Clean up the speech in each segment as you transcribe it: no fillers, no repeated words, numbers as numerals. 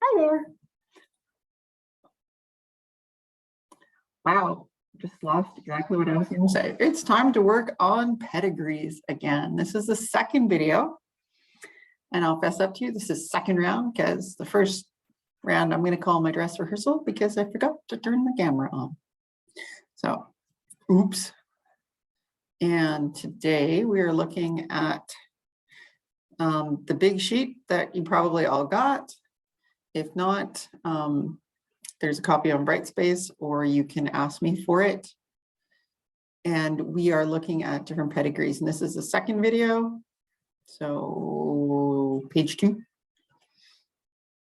Hi there. Wow, just lost exactly what I was going to say. It's time to work on pedigrees again. This is the second video, and I'll fess up to you, this is second round because the first round I'm going to call my dress rehearsal because I forgot to turn the camera on. So, oops. And today we are looking at the big sheet that you probably all got. If not, there's a copy on Brightspace, or you can ask me for it. And we are looking at different pedigrees. And this is the second video. So page 2.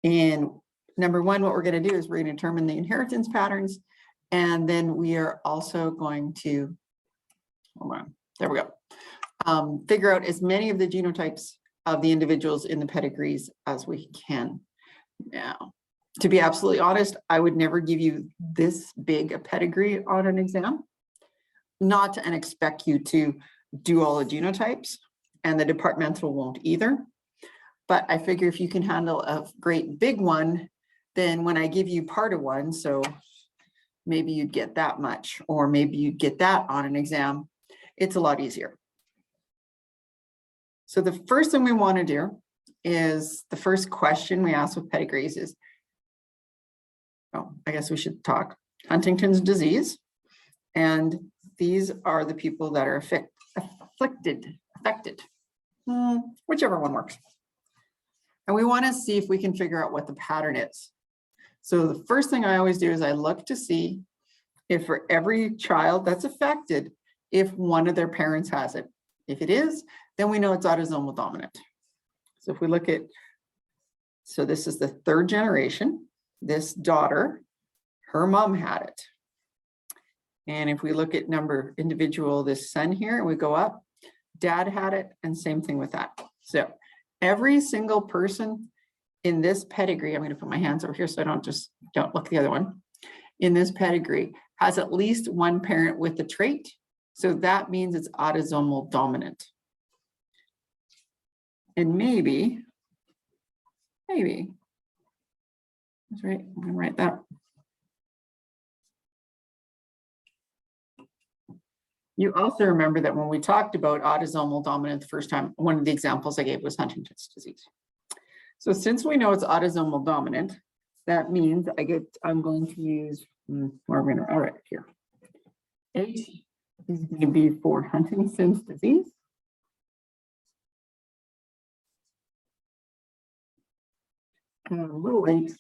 And number 1, what we're going to do is we're going to determine the inheritance patterns. And then we are also going to, hold on, there we go. Figure out as many of the genotypes of the individuals in the pedigrees as we can. Now, to be absolutely honest, I would never give you this big a pedigree on an exam, not and expect you to do all the genotypes, and the departmental won't either. But I figure if you can handle a great big one, then when I give you part of one, so maybe you'd get that much, or maybe you'd get that on an exam, it's a lot easier. So the first thing we want to do is the first question we ask with pedigrees is, oh, I guess we should talk Huntington's disease. And these are the people that are affected, whichever one works. And we want to see if we can figure out what the pattern is. So the first thing I always do is I look to see if for every child that's affected, if one of their parents has it. If it is, then we know it's autosomal dominant. So if we look at, so this is the 3rd generation, this daughter, her mom had it. And if we look at individual, this son here, and we go up, dad had it, and same thing with that. So every single person in this pedigree, I'm going to put my hands over here so I don't look the other one, in this pedigree has at least one parent with the trait. So that means it's autosomal dominant. And maybe, that's right, I'm going to write that. You also remember that when we talked about autosomal dominant the first time, one of the examples I gave was Huntington's disease. So since we know it's autosomal dominant, that means I'm going to use, all right, here. H is going to be for Huntington's disease. And little h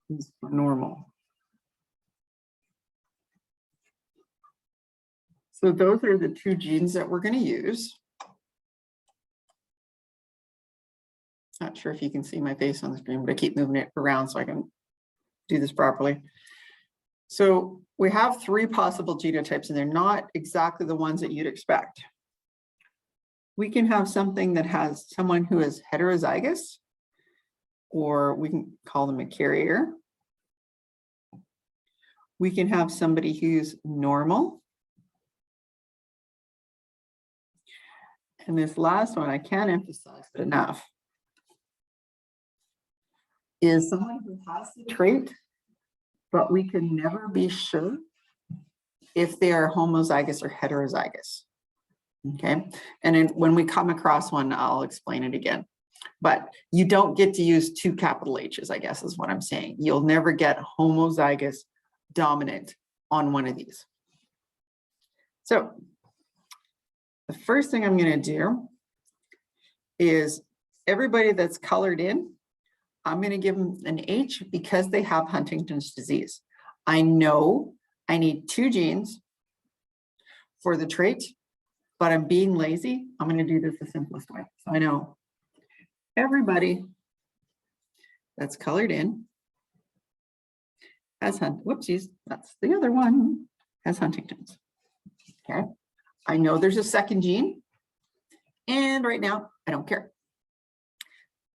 is for normal. So those are the 2 genes that we're going to use. Not sure if you can see my face on the screen, but I keep moving it around so I can do this properly. So we have 3 possible genotypes, and they're not exactly the ones that you'd expect. We can have something that has someone who is heterozygous, or we can call them a carrier. We can have somebody who's normal. And this last one, I can't emphasize it enough, is someone who has the trait, but we can never be sure if they are homozygous or heterozygous. Okay, and then when we come across one, I'll explain it again. But you don't get to use 2 capital H's, I guess is what I'm saying. You'll never get homozygous dominant on one of these. So the first thing I'm going to do is everybody that's colored in, I'm going to give them an H because they have Huntington's disease. I know I need 2 genes for the trait, but I'm being lazy. I'm going to do this the simplest way. So I know everybody that's colored in has whoopsies, that's the other one, has Huntington's. Okay. I know there's a 2nd gene, and right now I don't care.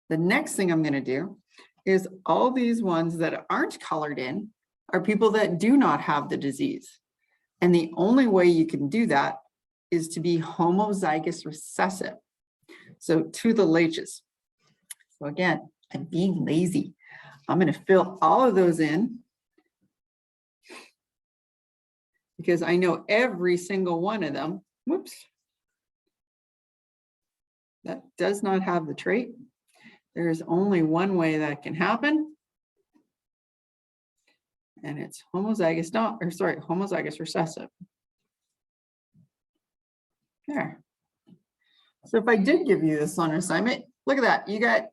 The next thing I'm going to do is all these ones that aren't colored in are people that do not have the disease. And the only way you can do that is to be homozygous recessive. So to the H's. So again, I'm being lazy. I'm going to fill all of those in because I know every single one of them, whoops, that does not have the trait. There's only one way that can happen. And it's homozygous homozygous recessive. There. So if I did give you this on assignment, look at that. You got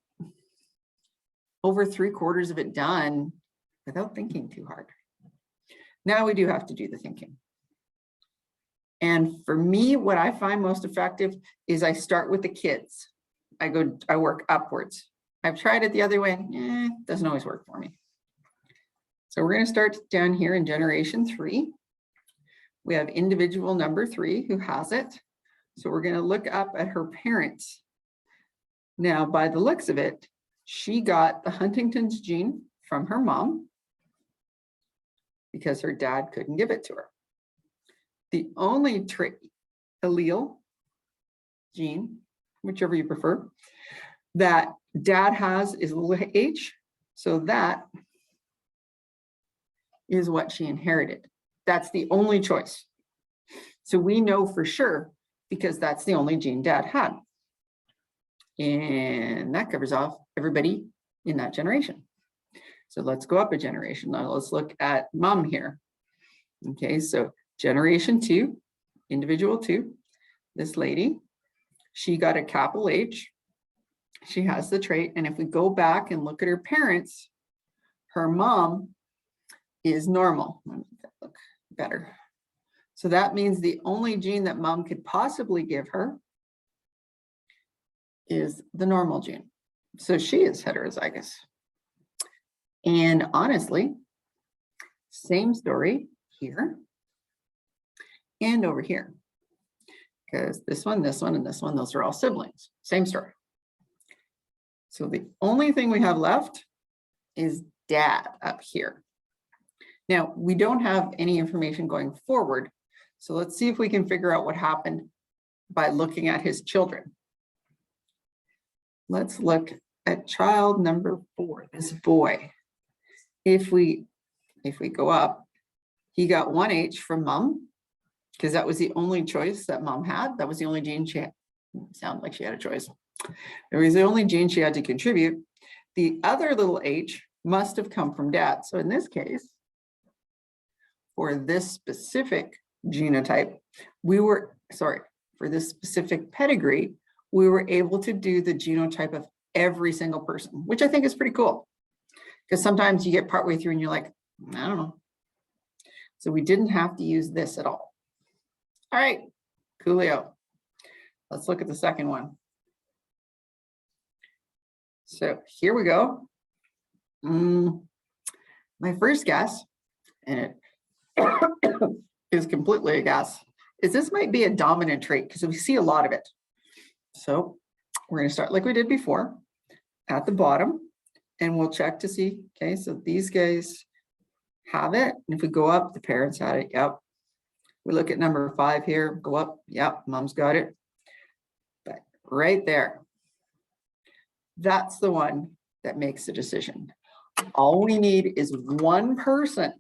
over 3/4 of it done without thinking too hard. Now we do have to do the thinking. And for me, what I find most effective is I start with the kids. I work upwards. I've tried it the other way. Doesn't always work for me. So we're going to start down here in generation 3. We have individual number 3 who has it. So we're going to look up at her parents. Now, by the looks of it, she got the Huntington's gene from her mom because her dad couldn't give it to her. The only trait, allele, gene, whichever you prefer, that dad has is little h. So that is what she inherited. That's the only choice. So we know for sure because that's the only gene dad had. And that covers off everybody in that generation. So let's go up a generation. Now let's look at mom here. Okay, so generation 2, individual 2, this lady, she got a capital H. She has the trait. And if we go back and look at her parents, her mom is normal. Let me make that look better. So that means the only gene that mom could possibly give her is the normal gene. So she is heterozygous. And honestly, same story here and over here. Because this one, and this one, those are all siblings. Same story. So the only thing we have left is dad up here. Now, we don't have any information going forward. So let's see if we can figure out what happened by looking at his children. Let's look at child number 4, this boy. If we go up, he got 1H from mom, because that was the only choice that mom had. That was the only gene she had. Sounded like she had a choice. It was the only gene she had to contribute. The other little h must have come from dad. So in this case, for this specific genotype, for this specific pedigree, we were able to do the genotype of every single person, which I think is pretty cool. Because sometimes you get partway through and you're like, I don't know. So we didn't have to use this at all. All right, coolio. Let's look at the second one. So here we go. My first guess, and it is completely a guess, is this might be a dominant trait because we see a lot of it. So we're going to start like we did before at the bottom, and we'll check to see. Okay, so these guys have it. And if we go up, the parents had it. Yep. We look at number 5 here, go up. Yep, mom's got it. But right there, that's the one that makes the decision. All we need is one person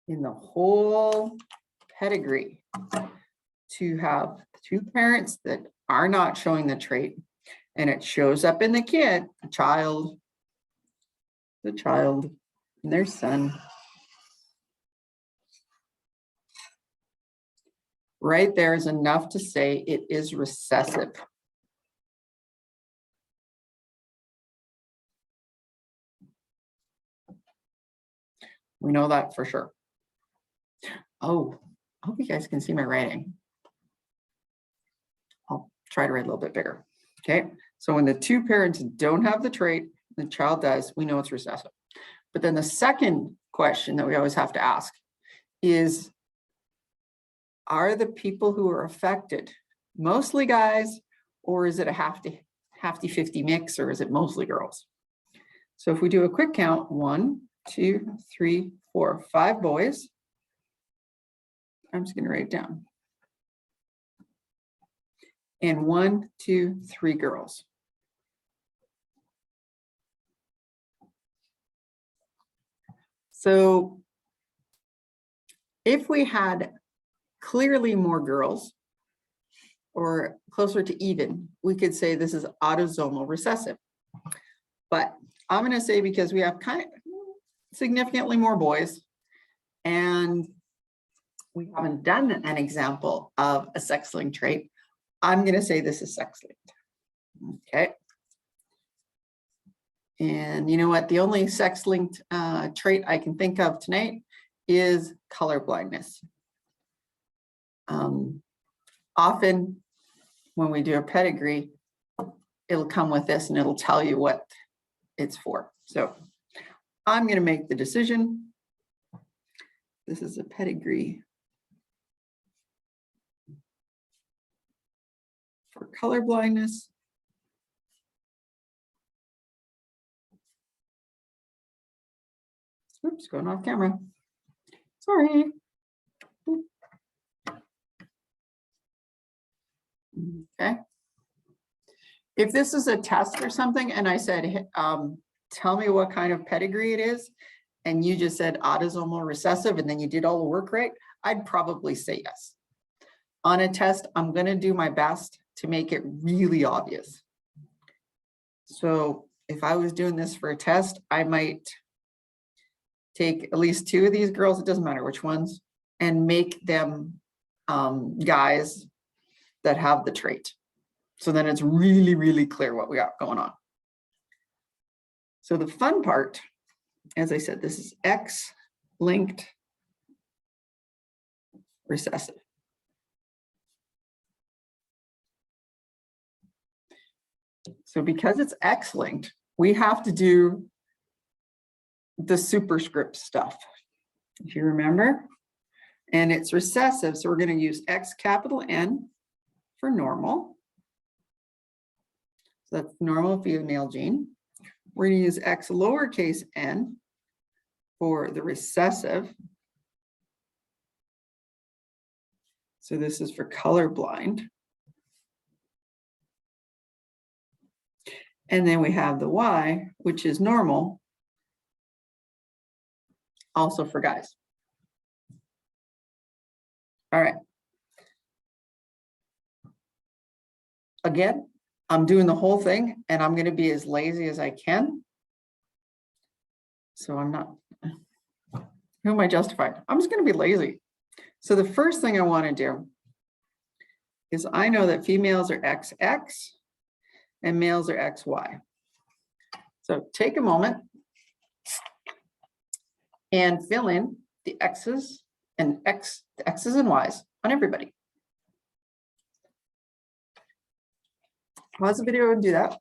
in the whole pedigree to have 2 parents that are not showing the trait, and it shows up in the kid, the child, and their son. Right there is enough to say it is recessive. We know that for sure. Oh, I hope you guys can see my writing. I'll try to write a little bit bigger. Okay, so when the 2 parents don't have the trait, the child does, we know it's recessive. But then the second question that we always have to ask is, are the people who are affected mostly guys, or is it a 50-50 mix, or is it mostly girls? So if we do a quick count, 1, 2, 3, 4, 5 boys. I'm just going to write it down. And 1, 2, 3 girls. So if we had clearly more girls or closer to even, we could say this is autosomal recessive. But I'm going to say because we have kind of significantly more boys and we haven't done an example of a sex-linked trait, I'm going to say this is sex-linked. Okay. And you know what? The only sex-linked trait I can think of tonight is color blindness. Often when we do a pedigree, it'll come with this and it'll tell you what it's for. So I'm going to make the decision. This is a pedigree for color blindness. Oops, going off camera. Sorry. Okay. If this is a test or something and I said, tell me what kind of pedigree it is, and you just said autosomal recessive and then you did all the work right, I'd probably say yes. On a test, I'm going to do my best to make it really obvious. So if I was doing this for a test, I might take at least 2 of these girls, it doesn't matter which ones, and make them guys that have the trait. So then it's really, really clear what we got going on. So the fun part, as I said, this is X-linked recessive. So because it's X-linked, we have to do the superscript stuff, if you remember. And it's recessive, so we're going to use X capital N for normal. So that's normal female gene. We're going to use X lowercase n for the recessive. So this is for colorblind. And then we have the Y, which is normal, also for guys. All right. Again, I'm doing the whole thing and I'm going to be as lazy as I can. So I'm not, who am I justifying? I'm just going to be lazy. So the first thing I want to do is I know that females are XX and males are XY. So take a moment and fill in the X's and X's and Y's on everybody. Pause the video and do that.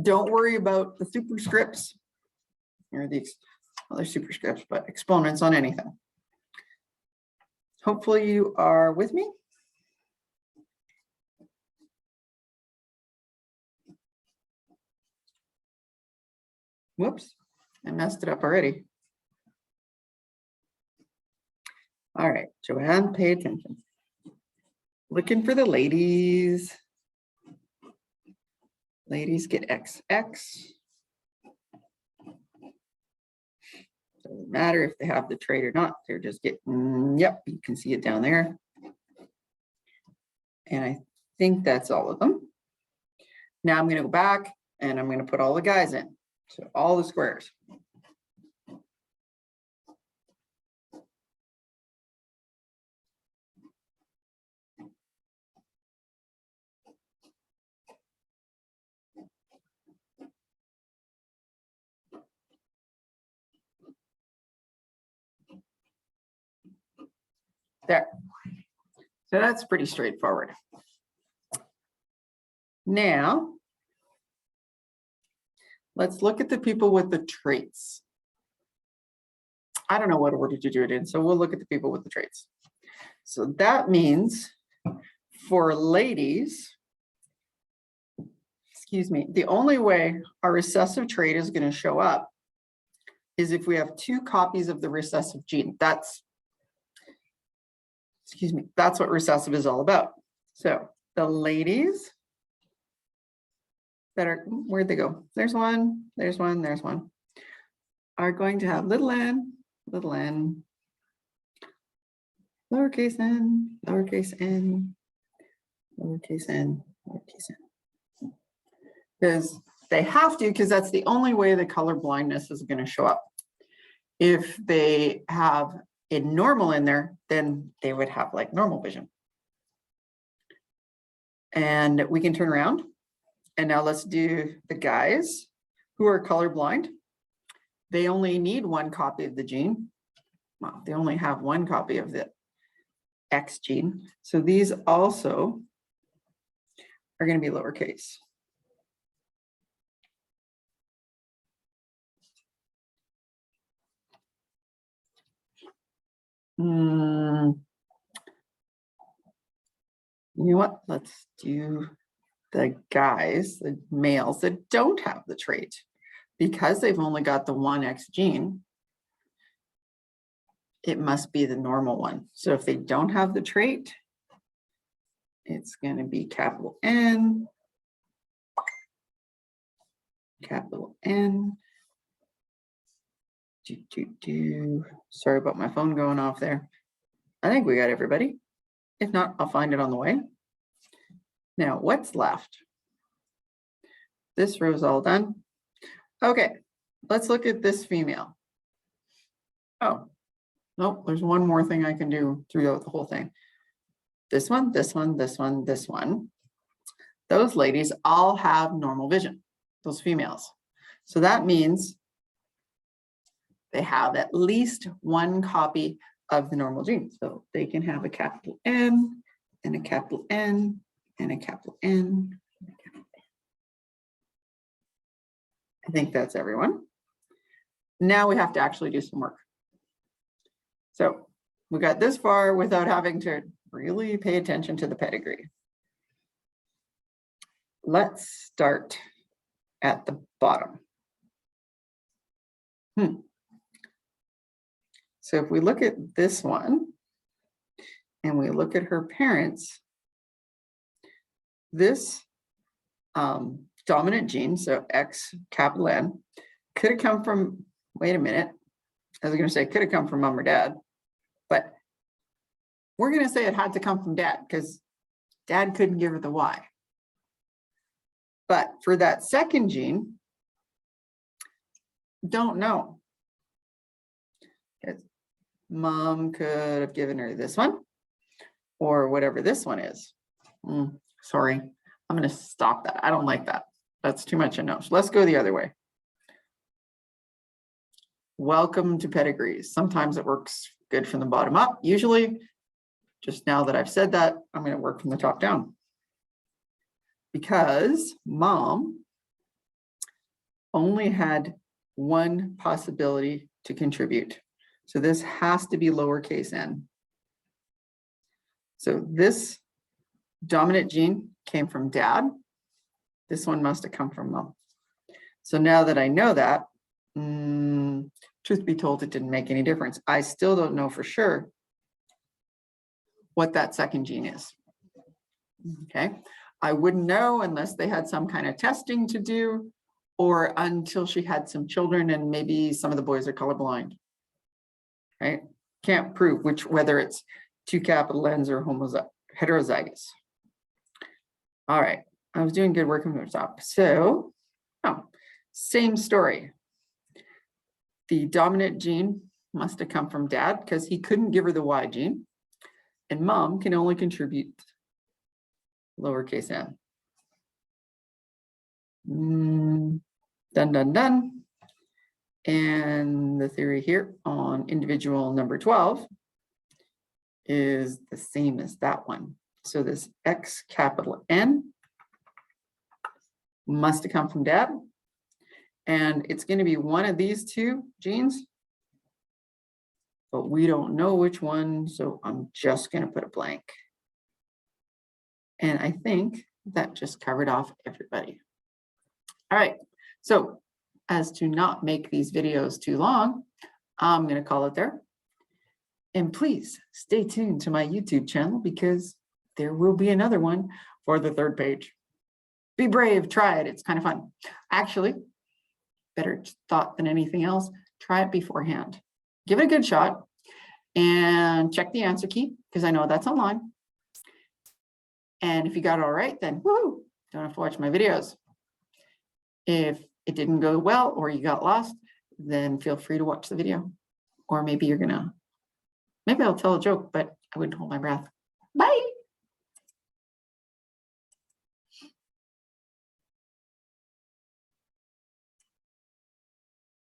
Don't worry about the superscripts or the other superscripts, but exponents on anything. Hopefully you are with me. Whoops, I messed it up already. All right, Joanne, pay attention. Looking for the ladies. Ladies get XX. Doesn't matter if they have the trait or not. They're just getting, yep, you can see it down there. And I think that's all of them. Now I'm going to go back and I'm going to put all the guys in. So all the squares. There. So that's pretty straightforward. Now, let's look at the people with the traits. I don't know what order to do it in, so we'll look at the people with the traits. So that means for ladies, excuse me, the only way our recessive trait is going to show up is if we have 2 copies of the recessive gene. That's, excuse me, that's what recessive is all about. So the ladies that are, where'd they go? There's one, there's one, there's one. are going to have little n, lowercase n, lowercase n, lowercase n, lowercase n. Because they have to, because that's the only way the color blindness is going to show up. If they have a normal in there, then they would have like normal vision. And we can turn around. And now let's do the guys who are colorblind. They only need one copy of the gene. Well, they only have one copy of the X gene. So these also are going to be lowercase. You know what? Let's do the guys, the males that don't have the trait. Because they've only got the one X gene, it must be the normal one. So if they don't have the trait, it's going to be capital N, capital N. Sorry about my phone going off there. I think we got everybody. If not, I'll find it on the way. Now, what's left? This row's all done. Okay, let's look at this female. Oh, no, there's one more thing I can do throughout the whole thing. This one, this one, this one, this one. Those ladies all have normal vision, those females. So that means they have at least one copy of the normal gene. So they can have a capital N and a capital N and a capital N. I think that's everyone. Now we have to actually do some work. So we got this far without having to really pay attention to the pedigree. Let's start at the bottom. So if we look at this one and we look at her parents, this dominant gene, so X capital N, could have come from, wait a minute, I was going to say could have come from mom or dad, but we're going to say it had to come from dad because dad couldn't give her the Y. But for that second gene, don't know. Mom could have given her this one or whatever this one is. Sorry, I'm going to stop that. I don't like that. That's too much a no. So let's go the other way. Welcome to pedigrees. Sometimes it works good from the bottom up. Usually, just now that I've said that, I'm going to work from the top down. Because mom only had one possibility to contribute. So this has to be lowercase n. So this dominant gene came from dad. This one must have come from mom. So now that I know that, truth be told, it didn't make any difference. I still don't know for sure what that second gene is. Okay, I wouldn't know unless they had some kind of testing to do or until she had some children and maybe some of the boys are colorblind. Right? Can't prove whether it's two capital N's or heterozygous. All right, I was doing good working from the top. So, same story. The dominant gene must have come from dad because he couldn't give her the Y gene, and mom can only contribute lowercase n. Done, done, done. And the theory here on individual number 12 is the same as that one. So this X capital N must have come from dad. And it's going to be one of these two genes, but we don't know which one. So I'm just going to put a blank. And I think that just covered off everybody. All right. So as to not make these videos too long, I'm going to call it there. And please stay tuned to my YouTube channel because there will be another one for the third page. Be brave, try it. It's kind of fun. Actually, better thought than anything else, try it beforehand. Give it a good shot and check the answer key, because I know that's online. And if you got it all right, then woo, don't have to watch my videos. If it didn't go well or you got lost, then feel free to watch the video. Or maybe maybe I'll tell a joke, but I wouldn't hold my breath. Bye.